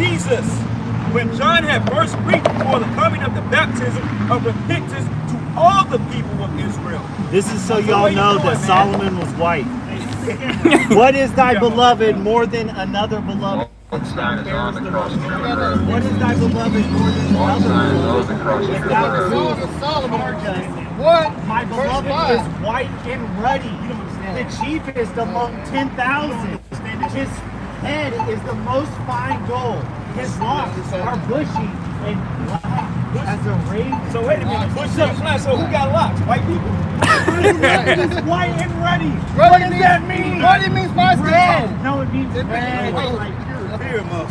Jesus, when John had first preached before the coming of the baptism of repentance to all the people of Israel. This is so y'all know that Solomon was white. What is thy beloved more than another beloved? What is thy beloved more than another beloved? If thou what? My beloved is white and ruddy, the chiefest among 10,000. His head is the most fine gold. His locks are bushy and black as a raven. So wait a minute, bushy and black. So who got locks? White people? It's white and ruddy. What does that mean? Ruddy means my red. No, it means red.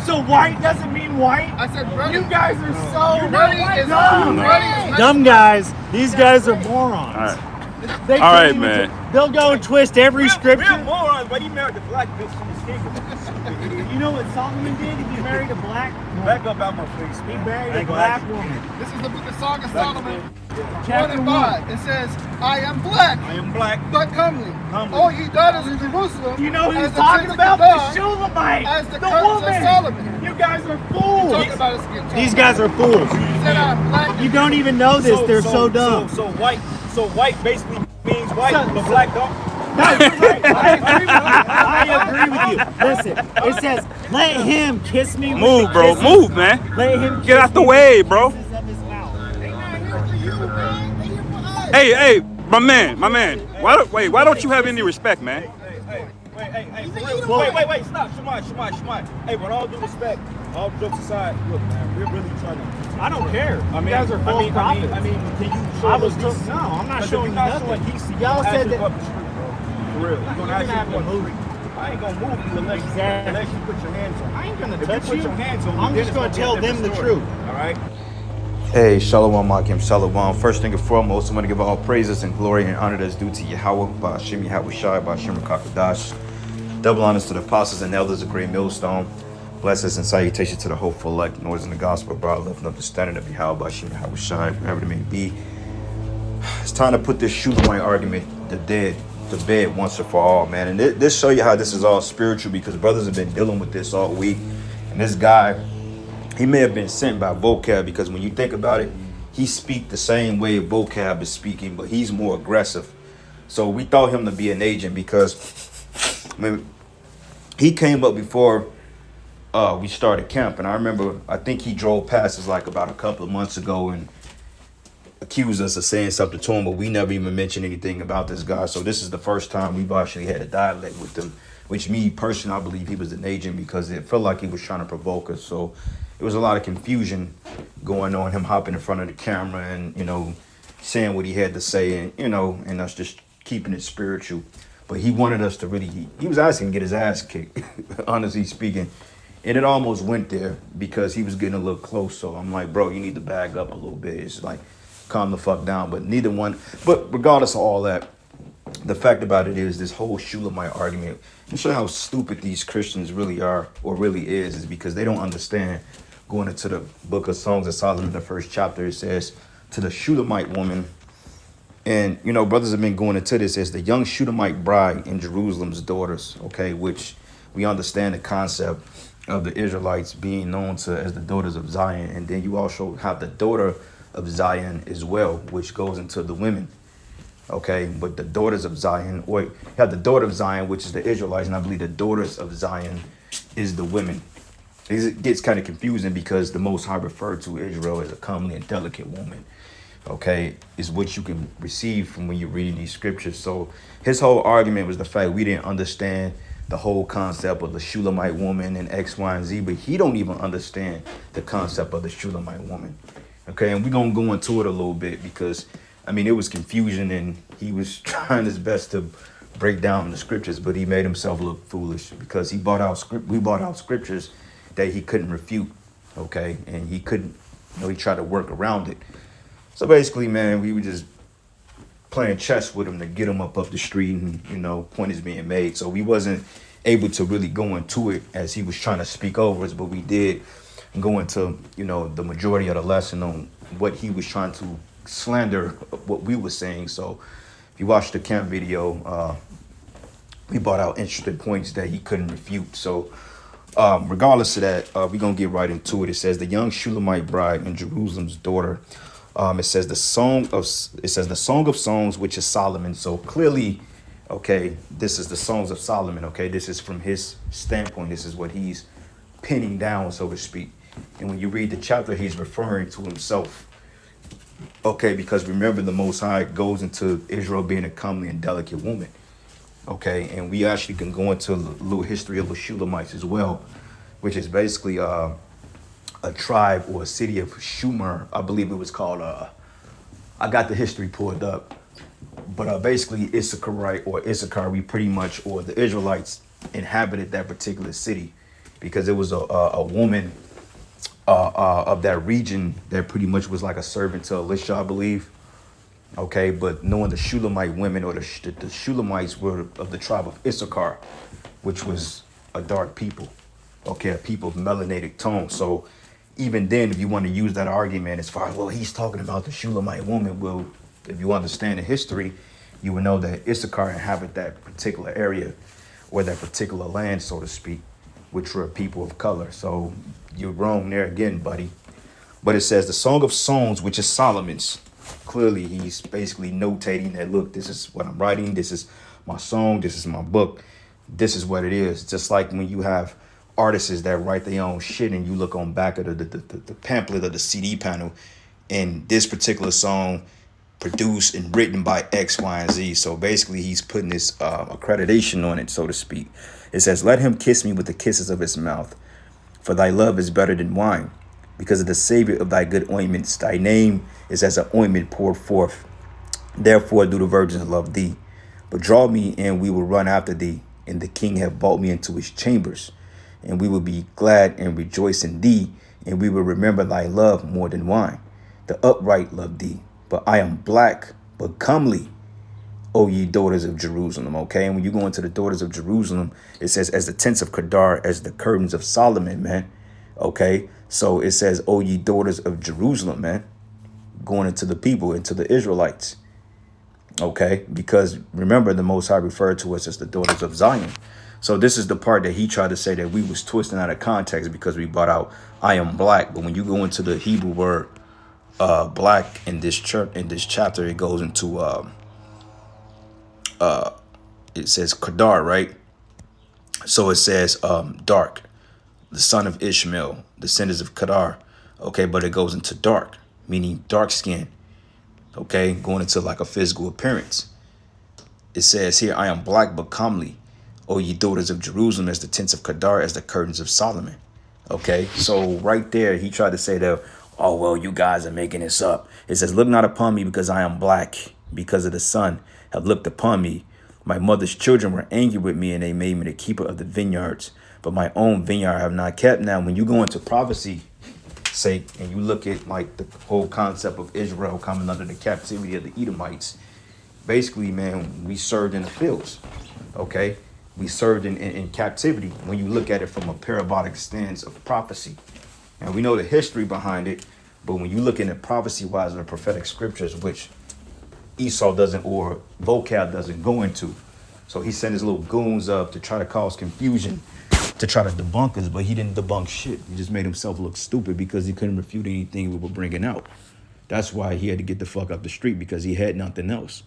So white doesn't mean white? I said ruddy. You guys are so dumb. Dumb guys. These guys are morons. All right, man. They'll go and twist every scripture. Real morons, but he married the black bitch in his kingdom. You know what Solomon did? He married a black woman. Back up out my face. He married a black woman. This is the book of Song of Solomon. Chapter 1:5. It says, I am black. I am black. But comely. All ye daughters in Jerusalem. You know who he's talking about? The Shunammite. As the woman. of Solomon. You guys are fools. These guys are fools. Said, I'm black. You don't even know this. They're so dumb. So white basically means white, but black don't. No, you're right. I agree with you. Listen, it says, let him kiss me. Move, bro. Move, man. Let him get out the way, bro. Hey, my man. Why don't you have any respect, man? Wait, stop. Shemai. Hey, with all due respect, all jokes aside, look, man, we're really trying to. I don't care. I mean, you guys are false prophets. can you show us decent? No, I'm not showing you nothing. nothing. Y'all said that. For real. You're gonna ask you to move. I ain't gonna move you unless you put your hands on. I ain't gonna touch you. Put your hands on I'm just gonna tell them the truth. All right. Hey, Shalom Akim, Shalom. First thing and foremost, I want to give all praises and glory and honor that's due to Yahweh, by Hashem Yahweh Shai, by Hashem Kakadash. Double honors to the apostles and elders of Great Millstone. Blessings and salutations to the hopeful elect, noise in the gospel, brought lifting up the standard of Yahweh, by Hashem Yahweh Shai, wherever it may be. It's time to put this Shunammite argument to bed once and for all, man. And this show you how this is all spiritual, because brothers have been dealing with this all week. And this guy, he may have been sent by Vocab, because when you think about it, he speaks the same way Vocab is speaking, but he's more aggressive. So we thought him to be an agent, because he came up before we started camp. And I think he drove past us like about a couple of months ago and accused us of saying something to him, but we never even mentioned anything about this guy. So this is the first time we've actually had a dialect with him, which me personally, I believe he was an agent, because it felt like he was trying to provoke us. So it was a lot of confusion going on, him hopping in front of the camera and, saying what he had to say, and, and us just keeping it spiritual. But he wanted us to really, he was asking to get his ass kicked, honestly speaking. And it almost went there, because he was getting a little close. So I'm like, bro, you need to bag up a little bit. It's like, calm the fuck down. But regardless of all that, the fact about it is, this whole Shulamite argument, and show how stupid these Christians really are, or really is because they don't understand. Going into the book of Songs of Solomon, the first chapter, it says, to the Shulamite woman, and brothers have been going into this as the young Shunammite bride in Jerusalem's daughters, okay, which we understand the concept of the Israelites being known as the daughters of Zion. And then you also have the daughter of Zion as well, which goes into the women, okay. But the daughters of Zion, or you have the daughter of Zion, which is the Israelites, and I believe the daughters of Zion is the women. It gets kind of confusing, because the Most High referred to Israel as a comely and delicate woman, okay, is what you can receive from when you're reading these scriptures. So his whole argument was the fact we didn't understand the whole concept of the Shulamite woman and X, Y, and Z, but he don't even understand the concept of the Shulamite woman, okay. And we're going to go into it a little bit, because, it was confusion, and he was trying his best to break down the scriptures, but he made himself look foolish, because we brought out scriptures that he couldn't refute, okay, and he couldn't, he tried to work around it. So basically, man, we were just playing chess with him to get him up the street, and point is being made. So we wasn't able to really go into it as he was trying to speak over us, but we did go into the majority of the lesson on what he was trying to slander, what we were saying. So if you watch the camp video, we brought out interesting points that he couldn't refute. So Regardless of that, we're gonna get right into it. It says the young Shulamite bride and Jerusalem's daughter. It says the song of songs, which is Solomon. So clearly, okay, this is the songs of Solomon. Okay, this is from his standpoint. This is what he's pinning down, so to speak. And when you read the chapter, he's referring to himself. Okay, because remember, the Most High goes into Israel being a comely and delicate woman. Okay, and we actually can go into a little history of the Shulamites as well, which is basically a tribe or a city of Shumer. I believe it was called. I got the history pulled up, but basically Issachar, we pretty much, or the Israelites inhabited that particular city because it was a woman of that region that pretty much was like a servant to Elisha, I believe. Okay, but knowing the Shulamite women or the Shulamites were of the tribe of Issachar, which was a dark people, okay, a people of melanated tone. So even then, if you want to use that argument as far as, well, he's talking about the Shulamite woman, well, if you understand the history, you would know that Issachar inhabit that particular area or that particular land, so to speak, which were people of color. So you're wrong there again, buddy. But it says the Song of Songs, which is Solomon's. Clearly, he's basically notating that, look, this is what I'm writing. This is my song. This is my book. This is what it is. Just like when you have artists that write their own shit and you look on back of the pamphlet of the CD panel, and this particular song produced and written by X, Y, and Z. So basically, he's putting this accreditation on it, so to speak. It says, let him kiss me with the kisses of his mouth, for thy love is better than wine. Because of the savor of thy good ointments, thy name is as an ointment poured forth. Therefore do the virgins love thee. But draw me, and we will run after thee. And the king hath brought me into his chambers. And we will be glad and rejoice in thee. And we will remember thy love more than wine. The upright love thee. But I am black, but comely, O ye daughters of Jerusalem. Okay, and when you go into the daughters of Jerusalem, it says, as the tents of Kedar, as the curtains of Solomon, man. Okay, so it says, O ye daughters of Jerusalem, man, going into the people, into the Israelites. Okay, because remember, the Most High referred to us as the daughters of Zion. So this is the part that he tried to say that we was twisting out of context because we brought out, I am black. But when you go into the Hebrew word black in this chapter, it goes into it says Kedar, right? So it says dark, the son of Ishmael, descendants of Kedar. Okay, but it goes into dark, meaning dark skin. Okay, going into like a physical appearance. It says here, I am black but comely, O ye daughters of Jerusalem, as the tents of Kedar, as the curtains of Solomon. Okay, so right there, he tried to say that, oh, well, you guys are making this up. It says, look not upon me because I am black, because of the sun have looked upon me. My mother's children were angry with me, and they made me the keeper of the vineyards. But my own vineyard I have not kept. Now, when you go into prophecy, sake, and you look at like the whole concept of Israel coming under the captivity of the Edomites, basically, man, we served in the fields. Okay, we served in captivity. When you look at it from a parabolic stance of prophecy, and we know the history behind it, but when you look into prophecy wise in the prophetic scriptures, which Esau doesn't, or Vocab doesn't go into, so he sent his little goons up to try to cause confusion, to try to debunk us, but he didn't debunk shit. He just made himself look stupid because he couldn't refute anything we were bringing out. That's why he had to get the fuck up the street, because he had nothing else.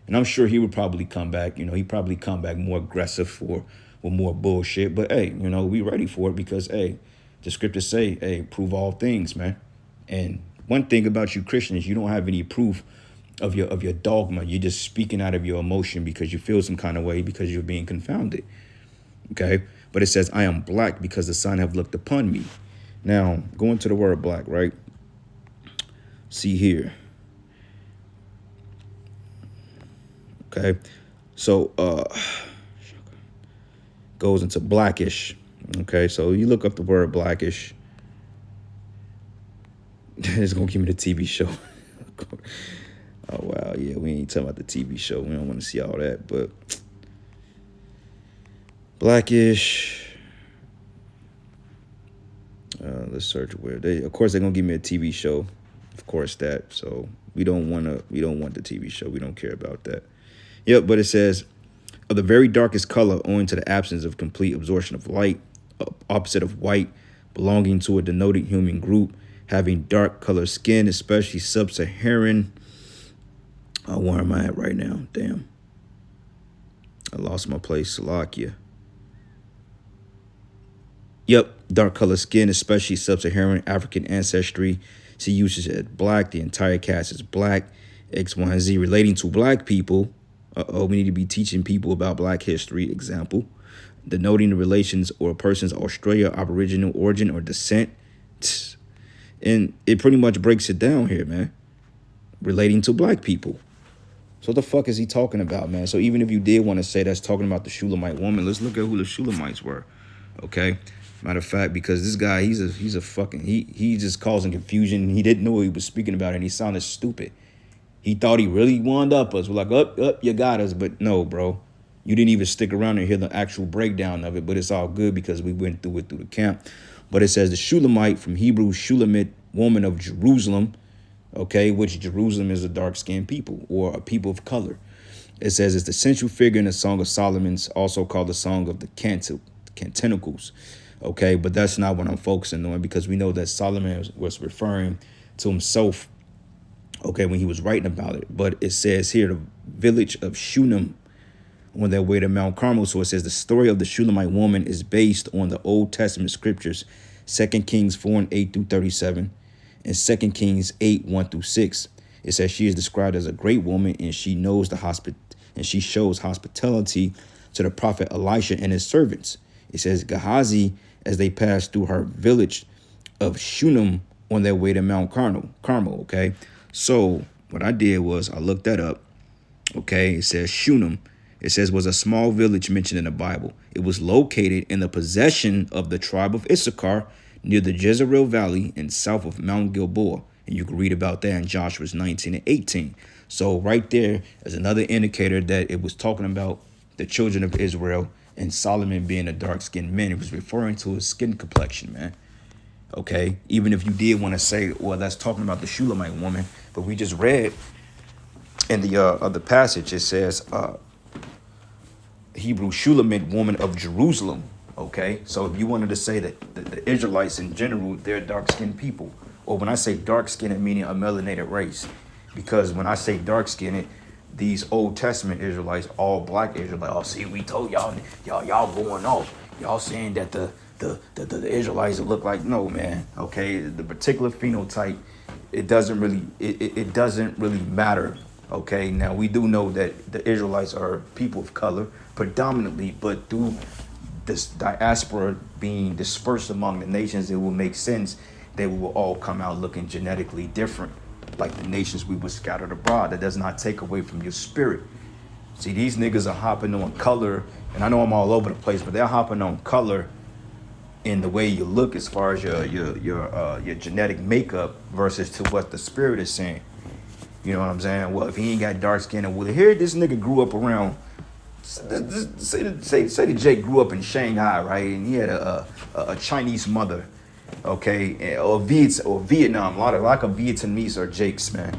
And I'm sure he would probably come back, he'd probably come back more aggressive or with more bullshit. But hey, we ready for it because, hey, the scriptures say, hey, prove all things, man. And one thing about you Christians, you don't have any proof of your dogma. You're just speaking out of your emotion because you feel some kind of way because you're being confounded. Okay? But it says, I am black because the sun have looked upon me. Now, going to the word black, right? See here. Okay. So, goes into blackish. Okay. So you look up the word blackish. It's going to give me the TV show. Oh, wow. Yeah, we ain't talking about the TV show. We don't want to see all that, but blackish. Let's search where of course they're gonna give me a TV show, of course that. So we don't want the TV show. We don't care about that. Yep, but it says of the very darkest color, owing to the absence of complete absorption of light, opposite of white, belonging to a denoted human group, having dark colored skin, especially sub-Saharan. Where am I at right now? Damn. I lost my place. Slovakia. Yep, dark colored skin, especially sub-Saharan African ancestry. She uses it as black. The entire cast is black. X, Y, and Z relating to black people. We need to be teaching people about black history. Example, denoting the relations or a person's Australia Aboriginal origin or descent. And it pretty much breaks it down here, man. Relating to black people. So what the fuck is he talking about, man? So even if you did want to say that's talking about the Shulamite woman, let's look at who the Shulamites were. Okay? Matter of fact, because this guy, he's a fucking, he just causing confusion. He didn't know what he was speaking about, and he sounded stupid. He thought he really wound up us. We're like, up, you got us. But no, bro. You didn't even stick around and hear the actual breakdown of it, but it's all good because we went through it through the camp. But it says the Shulamite, from Hebrew, Shulammite, woman of Jerusalem, okay, which Jerusalem is a dark-skinned people or a people of color. It says it's the central figure in the Song of Solomon's, also called the Song of the Canticles, okay? But that's not what I'm focusing on because we know that Solomon was referring to himself, okay, when he was writing about it. But it says here the village of Shunammite on their way to Mount Carmel. So it says the story of the Shulamite woman is based on the Old Testament scriptures, 2 Kings 4:8-37, and 2 Kings 8:1-6. It says she is described as a great woman, and she knows she shows hospitality to the prophet Elisha and his servants. It says Gehazi, as they passed through her village of Shunem on their way to Mount Carmel. Okay, so what I did was I looked that up. Okay, it says Shunem. It says was a small village mentioned in the Bible. It was located in the possession of the tribe of Issachar near the Jezreel Valley and south of Mount Gilboa. And you can read about that in Joshua 19:18. So right there is another indicator that it was talking about the children of Israel and Solomon being a dark-skinned man. It was referring to his skin complexion, man. Okay, even if you did want to say, well, that's talking about the Shulamite woman, but we just read in the other passage, it says Hebrew Shulamite woman of Jerusalem. Okay, so if you wanted to say that the Israelites in general, they're dark-skinned people, or when I say dark-skinned, meaning a melanated race, because when I say dark-skinned, these Old Testament Israelites, all black Israelites, oh, see, we told y'all going off. Y'all saying that the Israelites look like, no, man. Okay, the particular phenotype, it doesn't really matter. Okay, now we do know that the Israelites are people of color predominantly, but through this diaspora being dispersed among the nations, it will make sense that we will all come out looking genetically different, like the nations we were scattered abroad. That does not take away from your spirit. See, these niggas are hopping on color, and I know I'm all over the place, but they're hopping on color in the way you look as far as your genetic makeup versus to what the spirit is saying. You know what I'm saying? Well, if he ain't got dark skin, and well, here this nigga grew up around. Say that Jake grew up in Shanghai, right? And he had a Chinese mother, okay, or Vietnam. A lot of Vietnamese are Jakes, man.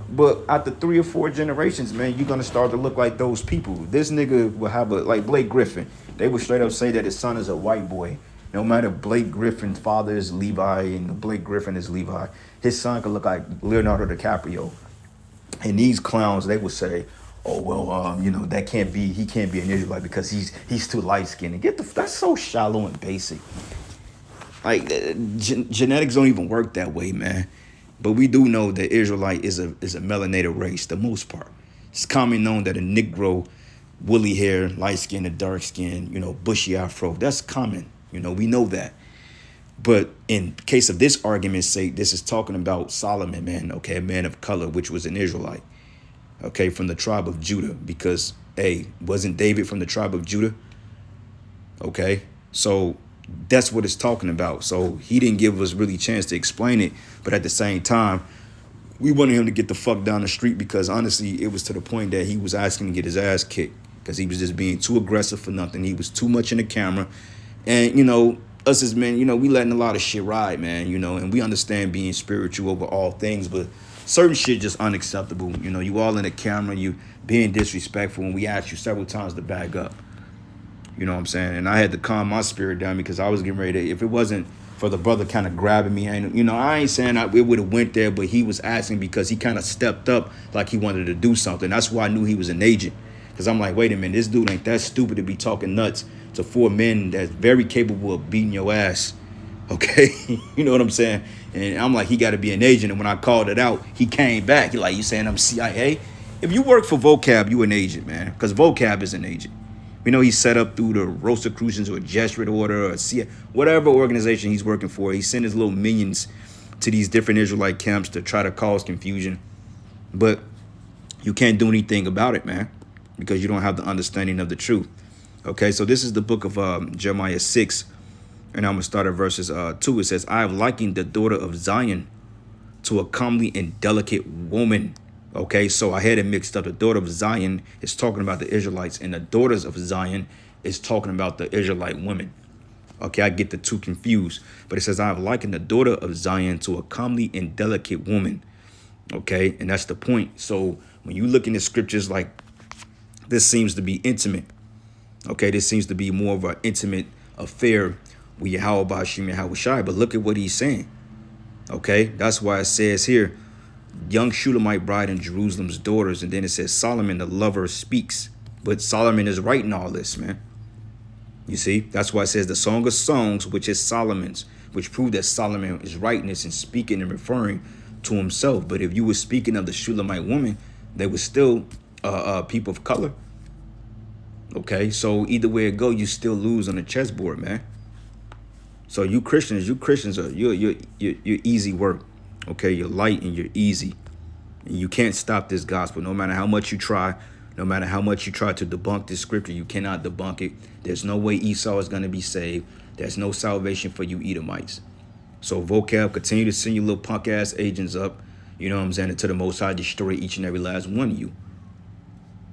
But after 3 or 4 generations, man, you're gonna start to look like those people. This nigga will have like Blake Griffin. They would straight up say that his son is a white boy. No matter Blake Griffin's father is Levi and Blake Griffin is Levi, his son could look like Leonardo DiCaprio. And these clowns, they would say, oh, well, that can't be, he can't be an Israelite because he's too light-skinned. That's so shallow and basic. Like, genetics don't even work that way, man. But we do know that Israelite is a melanated race, the most part. It's commonly known that a Negro, woolly hair, light skin, and dark skin, bushy afro, that's common. We know that. But in case of this argument's sake, this is talking about Solomon, man, okay, a man of color, which was an Israelite, okay, from the tribe of Judah, because, hey, wasn't David from the tribe of Judah? Okay, so that's what it's talking about. So he didn't give us really a chance to explain it, but at the same time, we wanted him to get the fuck down the street because, honestly, it was to the point that he was asking to get his ass kicked because he was just being too aggressive for nothing. He was too much in the camera. And, us as men, we letting a lot of shit ride, man, and we understand being spiritual over all things, but certain shit just unacceptable. You all in the camera, you being disrespectful, and we asked you several times to back up. You know what I'm saying? And I had to calm my spirit down because I was getting ready to, if it wasn't for the brother kind of grabbing me, and you know, I ain't saying it would have went there, but he was asking because he kind of stepped up like he wanted to do something. That's why I knew he was an agent. Because I'm like, wait a minute, this dude ain't that stupid to be talking nuts to 4 men that's very capable of beating your ass. Okay? You know what I'm saying? And I'm like, he got to be an agent. And when I called it out, he came back. He like, you saying I'm CIA? If you work for Vocab, you an agent, man. Because Vocab is an agent. We know he's set up through the Rosicrucians or Jesuit order or CIA, whatever organization he's working for. He sent his little minions to these different Israelite camps to try to cause confusion. But you can't do anything about it, man, because you don't have the understanding of the truth. Okay, so this is the book of Jeremiah 6, and I'm going to start at verses 2. It says, I have likened the daughter of Zion to a comely and delicate woman. Okay, so I had it mixed up. The daughter of Zion is talking about the Israelites, and the daughters of Zion is talking about the Israelite women. Okay, I get the two confused. But it says, I have likened the daughter of Zion to a comely and delicate woman. Okay, and that's the point. So when you look in the scriptures, like, this seems to be intimate. Okay, this seems to be more of an intimate affair with Yahweh Bashim Yahushai. But look at what he's saying. Okay, that's why it says here, young Shunammite bride and Jerusalem's daughters. And then it says Solomon, the lover, speaks. But Solomon is writing all this, man. You see, that's why it says the Song of Songs, which is Solomon's, which proved that Solomon is writing this and speaking and referring to himself. But if you were speaking of the Shunammite woman, they were still people of color. Okay, so either way it go, you still lose on the chessboard, man. So you Christians are you're easy work. Okay, you're light and you're easy. And you can't stop this gospel. No matter how much you try, no matter how much you try to debunk this scripture, you cannot debunk it. There's no way Esau is going to be saved. There's no salvation for you Edomites. So Vocab, continue to send your little punk ass agents up, you know what I'm saying, until the Most High destroy each and every last one of you.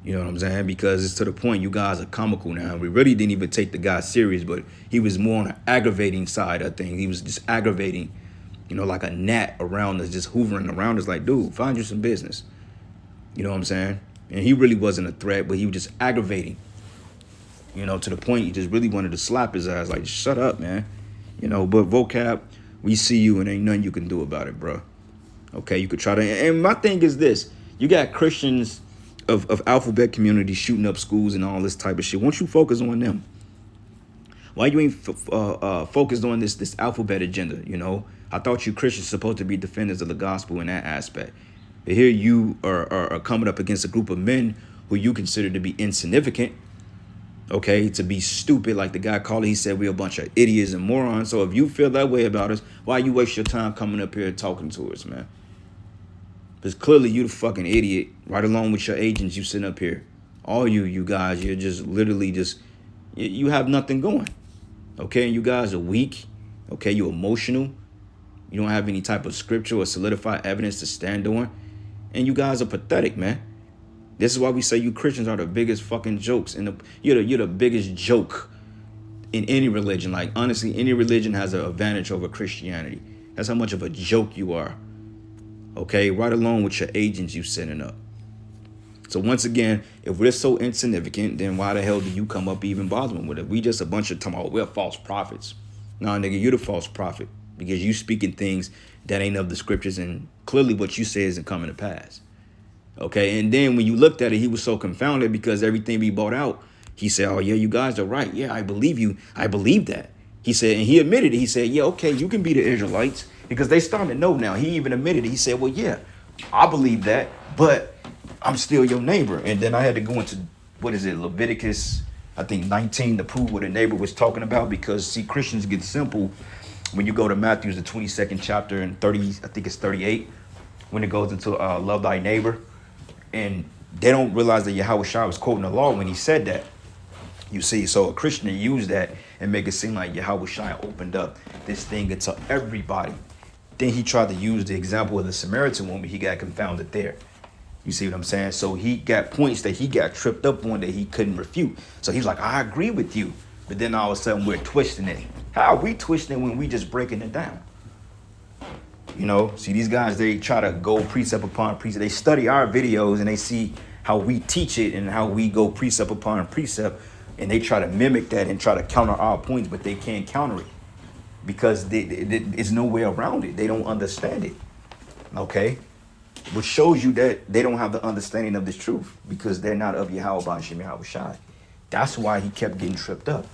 You know what I'm saying? Because it's to the point you guys are comical now. We really didn't even take the guy serious, but he was more on the aggravating side of things. He was just aggravating, you know, like a gnat around us, just hoovering around us like, dude, find you some business. You know what I'm saying? And he really wasn't a threat, but he was just aggravating, you know, to the point you just really wanted to slap his ass, like, shut up, man. You know, but Vocab, we see you and ain't nothing you can do about it, bro. Okay, you could try to, and my thing is this, you got Christians of alphabet community shooting up schools and all this type of shit. Why don't you focus on them? Why you ain't focused on this alphabet agenda, you know? I thought you Christians supposed to be defenders of the gospel in that aspect. But here you are coming up against a group of men who you consider to be insignificant, okay, to be stupid, like the guy called it. He said we're a bunch of idiots and morons. So if you feel that way about us, why you waste your time coming up here and talking to us, man? Because clearly you the fucking idiot, right along with your agents you sitting up here. All you guys, you're just literally just, you have nothing going. Okay, and you guys are weak. Okay, you're emotional. You don't have any type of scripture or solidified evidence to stand on. And you guys are pathetic, man. This is why we say you Christians are the biggest fucking jokes. And you're the biggest joke in any religion. Like, honestly, any religion has an advantage over Christianity. That's how much of a joke you are. Okay, right along with your agents you setting up. So once again, if we're so insignificant, then why the hell do you come up even bothering with it? We just a bunch of talking about we're false prophets. Nah, nigga, you're the false prophet because you speaking things that ain't of the scriptures, and clearly what you say isn't coming to pass. Okay, and then when you looked at it, he was so confounded because everything we brought out, he said, oh yeah, you guys are right. Yeah, I believe you. I believe that. He said, and he admitted it. He said, yeah, okay, you can be the Israelites. Because they starting to know now. He even admitted it. He said, well, yeah, I believe that, but I'm still your neighbor. And then I had to go into, what is it, Leviticus, I think 19, to prove what a neighbor was talking about. Because, see, Christians get simple when you go to Matthew's, the 22nd chapter, and 30, I think it's 38, when it goes into love thy neighbor. And they don't realize that Yahweh Shai was quoting the law when he said that. You see, so a Christian to use that and make it seem like Yahweh Shai opened up this thing to everybody. Then he tried to use the example of the Samaritan woman. He got confounded there. You see what I'm saying? So he got points that he got tripped up on that he couldn't refute. So he's like, I agree with you. But then all of a sudden we're twisting it. How are we twisting it when we just breaking it down? You know, see, these guys, they try to go precept upon precept. They study our videos and they see how we teach it and how we go precept upon precept. And they try to mimic that and try to counter our points, but they can't counter it because it's no way around it. They don't understand it. Okay? Which shows you that they don't have the understanding of this truth because they're not of Yahweh Bashim Yahweh Shai. That's why he kept getting tripped up.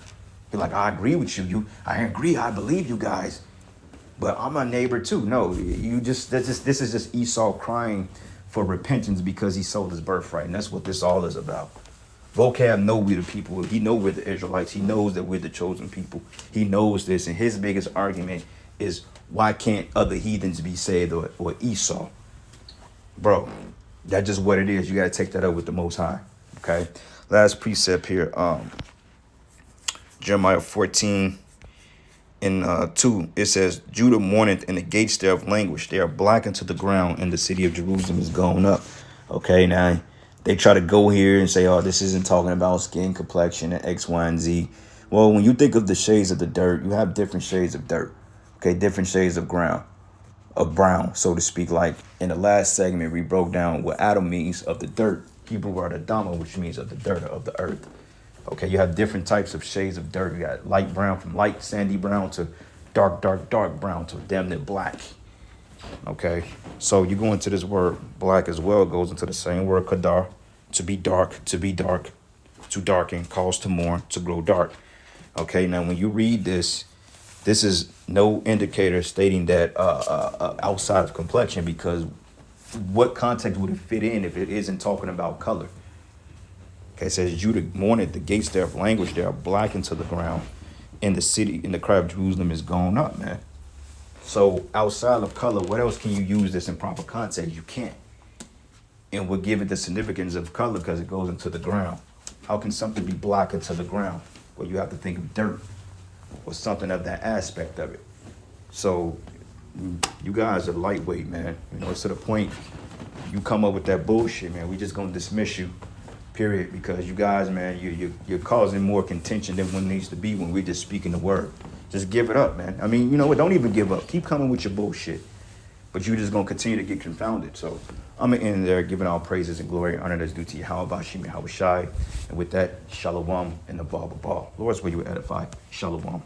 He's like, I agree with you. I agree. I believe you guys. But I'm a neighbor too. No, this is just Esau crying for repentance because he sold his birthright. And that's what this all is about. Vocab know we're the people. He know we're the Israelites. He knows that we're the chosen people. He knows this. And his biggest argument is, why can't other heathens be saved or Esau? Bro, that's just what it is. You got to take that up with the Most High. Okay. Last precept here. Jeremiah 14 and 2. It says, Judah mourneth, and the gates thereof languish. They are blackened to the ground, and the city of Jerusalem is gone up. Okay. Now, they try to go here and say, oh, this isn't talking about skin complexion and X, Y, and Z. Well, when you think of the shades of the dirt, you have different shades of dirt. Okay. Different shades of ground. Of brown, so to speak. Like in the last segment, we broke down what Adam means of the dirt. Hebrew word Adama, which means of the dirt, of the earth. Okay, you have different types of shades of dirt. You got light brown, from light sandy brown to dark brown to damn near black. Okay, so you go into this word black as well. It goes into the same word kadar, to be dark, to darken, cause to mourn, to grow dark. Okay, now when you read this is no indicator stating that outside of complexion, because what context would it fit in if it isn't talking about color? Okay, it says, Judah mourneth, the gates thereof languish, they are blackened to the ground, and the city, and the cry of Jerusalem is gone up, man. So outside of color, what else can you use this in proper context? You can't. And we'll give it the significance of color because it goes into the ground. How can something be blackened to the ground? Well, you have to think of dirt or something of that aspect of it. So you guys are lightweight, man. You know, it's to the point you come up with that bullshit, man. We just gonna dismiss you, period, because you guys, man, you're causing more contention than what needs to be when we're just speaking the word. Just give it up, man. I mean, you know what? Don't even give up. Keep coming with your bullshit. But you're just gonna continue to get confounded. So I'm gonna end there, giving all praises and glory and honor that's due to Yahweh Bashim Yahweh Shai. And with that, shalom and the ball. Lord's will you edify. Shalom.